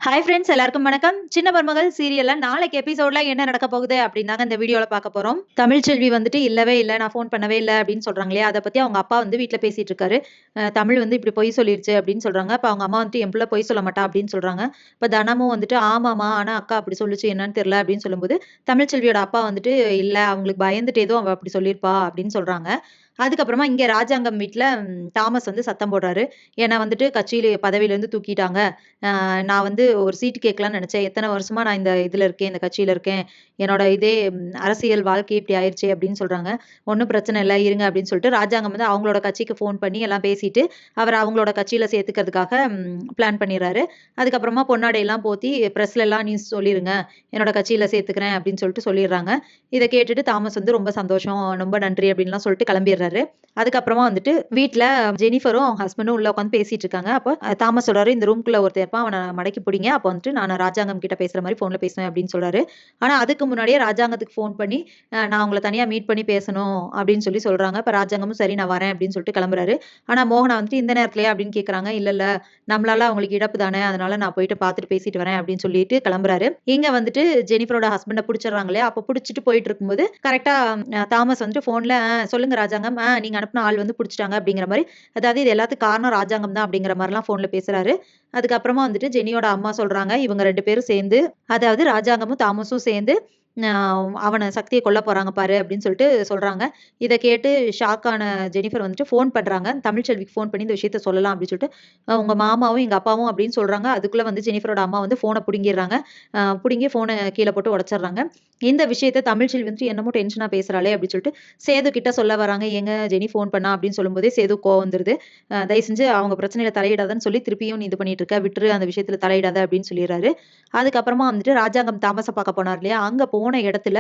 Hi friends எல்லாருக்கும் வணக்கம். சின்ன மருமகள் சீரியல்ல நாளைக்கு எபிசோட்ல என்ன நடக்க போகுது அப்படின்னாங்க இந்த வீடியோல பார்க்க போறோம். தமிழ்ச்செல்வி வந்துட்டு இல்லவே இல்ல, நான் ஃபோன் பண்ணவே இல்ல அப்படின்னு சொல்றாங்க இல்லையா? அத பத்தி அவங்க அப்பா வந்து வீட்ல பேசிட்டு இருக்காரு. தமிழ் வந்து இப்படி பொய் சொல்லிருச்சு அப்படின்னு சொல்றாங்க. அப்ப அவங்க அம்மா வந்துட்டு என் புள்ள பொய் சொல்ல மாட்டா அப்படின்னு சொல்றாங்க. இப்ப தனமும் வந்துட்டு ஆமாமா, ஆனா அக்கா அப்படி சொல்லுச்சு என்னன்னு தெரியல அப்படின்னு சொல்லும்போது, தமிழ்ச்செல்வியோட அப்பா வந்துட்டு இல்ல அவங்களுக்கு பயந்துட்டு ஏதோ அவ அப்படி சொல்லியிருப்பா அப்படின்னு சொல்றாங்க. அதுக்கப்புறமா இங்க ராஜாங்கம் வீட்ல தாமஸ் வந்து சத்தம் போடுறாரு. ஏன்னா வந்துட்டு கட்சியில பதவியிலேருந்து தூக்கிட்டாங்க. நான் வந்து ஒரு சீட்டு கேட்கலான்னு நெனச்சேன். எத்தன வருஷமா நான் இந்த இதுல இருக்கேன், இந்த கட்சியில இருக்கேன். என்னோட இதே அரசியல் வாழ்க்கையே இப்படி ஆயிருச்சே அப்படின்னு சொல்றாங்க. ஒண்ணும் பிரச்சனை இல்ல இருங்க அப்படின்னு சொல்லிட்டு ராஜாங்கம் வந்து அவங்களோட கட்சிக்கு ஃபோன் பண்ணி எல்லாம் பேசிட்டு, அவர அவங்களோட கட்சியில சேர்த்துக்கிறதுக்காக பிளான் பண்ணிறாரு. அதுக்கப்புறமா பொன்னாடைலாம் போத்தி பிரஸ்லலாம் நியூஸ் சொல்லிருங்க. என்னோட கட்சியில சேர்த்துக்கிறேன் அப்படின்னு சொல்லிட்டு சொல்லிர்றாங்க. இத கேட்டுட்டு தாமஸ் வந்து ரொம்ப சந்தோஷம், ரொம்ப நன்றி அப்படின்லாம் சொல்லிட்டு கிளம்பிர்றாரு. அதுக்கப்புறமா வந்துட்டு வீட்ல ஜெனிஃபரும் அவங்க ஹஸ்பண்டும் உள்ள உட்காந்து பேசிட்டு இருக்காங்க. அப்ப தாமஸ் சொல்றாரு, "இந்த ரூம்குள்ள ஒருத்தன் இருப்பான். அவன மடக்கி புடிங்க. அப்ப வந்துட்டு நான் ராஜாங்கம் கிட்ட பேசுற மாரி ஃபோன்ல பேசுவேன்" அப்படின்னு சொல்றாரு. ஆனா அதுக்கு முன்னாடியே ராஜாங்கத்துக்கு ஃபோன் பண்ணி, "நான் உங்கள தனியா மீட் பண்ணி பேசணும்" அப்படின்னு சொல்றாங்க. இப்ப ராஜாங்கமும் சரி நான் வரேன் அப்படின்னு சொல்லிட்டு கிளம்புறாரு. ஆனா மோகனா வந்துட்டு இந்த நேரத்துலயா அப்படின்னு கேட்கறாங்க. "இல்ல, இல்ல நம்மளால அவங்களுக்கு இழப்பு தானே. அதனால நான் போயிட்டு பார்த்துட்டு பேசிட்டு வரேன்" அப்படின்னு சொல்லிட்டு கிளம்புறாரு. இங்க வந்துட்டு ஜெனிஃபரோட ஹஸ்பண்ட புடிச்சிடுறாங்க இல்லையா? அப்ப புடிச்சிட்டு போயிட்டு இருக்கும்போது கரெக்ட்டா தாமஸ் வந்துட்டு ஃபோன்ல சொல்லுங்க ராஜாங்கம். நீங்க அனுப்புன ஆள் வந்து புடிச்சுட்டாங்க" அப்படிங்கிற மாரி, அதாவது இது எல்லாத்துக்கும் காரணம் ராஜாங்கம் தான் அப்படிங்கிற மாரிலாம் ஃபோன்ல பேசுறாரு. அதுக்கப்புறமா வந்துட்டு ஜெனியோட அம்மா சொல்றாங்க, இவங்க 2 பேரும் சேர்ந்து, அதாவது ராஜாங்கமும் தாமஸும் சேர்ந்து அவன சக்திய கொல்ல போறாங்க பாரு அப்படின்னு சொல்லிட்டு சொல்றாங்க. இத கேட்டு ஷாக் ஆன ஜெனிஃபர் வந்துட்டு ஃபோன் பண்றாங்க. தமிழ்ச்செல்விக்கு ஃபோன் பண்ணி இந்த விஷயத்த சொல்லலாம் அப்படின்னு சொல்லிட்டு, உங்க மாமாவும், எங்க அப்பாவும் அப்படின்னு சொல்றாங்க. அதுக்குள்ள வந்து ஜெனிஃபரோட அம்மா வந்து ஃபோன புடுங்கிர்றாங்க. புடுங்கி ஃபோன கீழ போட்டு உடைச்சர்றாங்க. இந்த விஷயத்த தமிழ்ச்செல்வி வந்துட்டு என்னமோ டென்ஷனா பேசுறாளே அப்படின்னு சொல்லிட்டு சேது கிட்ட சொல்ல வராங்க. ஏங்க ஜெனி ஃபோன் பண்ணா அப்படின்னு சொல்லும்போதே சேதுக்கு கோவம் வந்துருது. தயவு செஞ்சு அவங்க பிரச்சனையில தலையிடாதன்னு சொல்லி திருப்பியும் நீ இது பண்ணிட்டு இருக்க. விட்டுரு அந்த விஷயத்துல தலையிடாத அப்படின்னு சொல்லிர்றாரு. அதுக்கப்புறமா வந்துட்டு ராஜாங்கம் தாமஸ பார்க்க போனார் இல்லையா? அங்க போன இடத்துல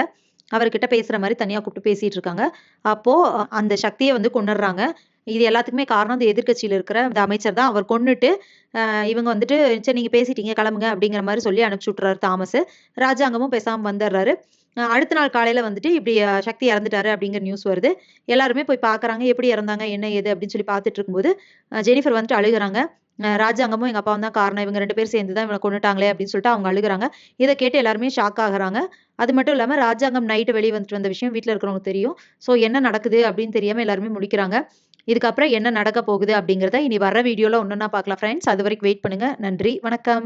அவர்கிட்ட பேசுற மாரி தனியா கூப்பிட்டு பேசிட்டு இருக்காங்க. அப்போ அந்த சக்திய வந்து கொன்னுடுறாங்க. இது எல்லாத்துக்குமே காரணம் இந்த எதிர்க்கட்சியில இருக்கிற இந்த அமைச்சர் தான். அவர் கொன்னுட்டு, இவங்க வந்துட்டு "சரி நீங்க பேசிட்டீங்க கிளம்புங்க" அப்படிங்கிற மாரி சொல்லி அனுப்பிச்சு விட்டுறாரு தாமஸு. ராஜாங்கமும் பேசாம வந்துர்றாரு. அடுத்த நாள் காலையில வந்துட்டு இப்படி சக்தி இறந்துட்டாரு அப்படிங்கிற நியூஸ் வருது. எல்லாருமே போய் பார்க்குறாங்க. எப்படி இறந்தாங்க? என்ன ஏது? அப்படின்னு சொல்லி பார்த்துட்டு இருக்கும்போது, ஜெனிஃபர் வந்துட்டு அழுகுறாங்க. ராஜாங்கமும் எங்க அப்பாவும் தான் காரணம். இவங்க 2 பேரும் சேர்ந்து தான் இவன கொன்னுட்டாங்களே அப்படின்னு சொல்லிட்டு அவங்க அழுகுறாங்க. இத கேட்டு எல்லாருமே ஷாக் ஆகுறாங்க. அது மட்டும் இல்லாம ராஜாங்கம் நைட்டு வெளிய வந்துட்டு வந்த விஷயம் வீட்ல இருக்கிறவங்களுக்கு தெரியும். ஸோ என்ன நடக்குது அப்படின்னு தெரியாம எல்லாருமே முழிக்கிறாங்க. இதுக்கப்புறம் என்ன நடக்க போகுது அப்படிங்கிறத இனி வர்ற வீடியோல ஒன்னொன்னா பார்க்கலாம் ஃப்ரெண்ட்ஸ். அதுவரைக்கும் வெயிட் பண்ணுங்க. நன்றி. வணக்கம்.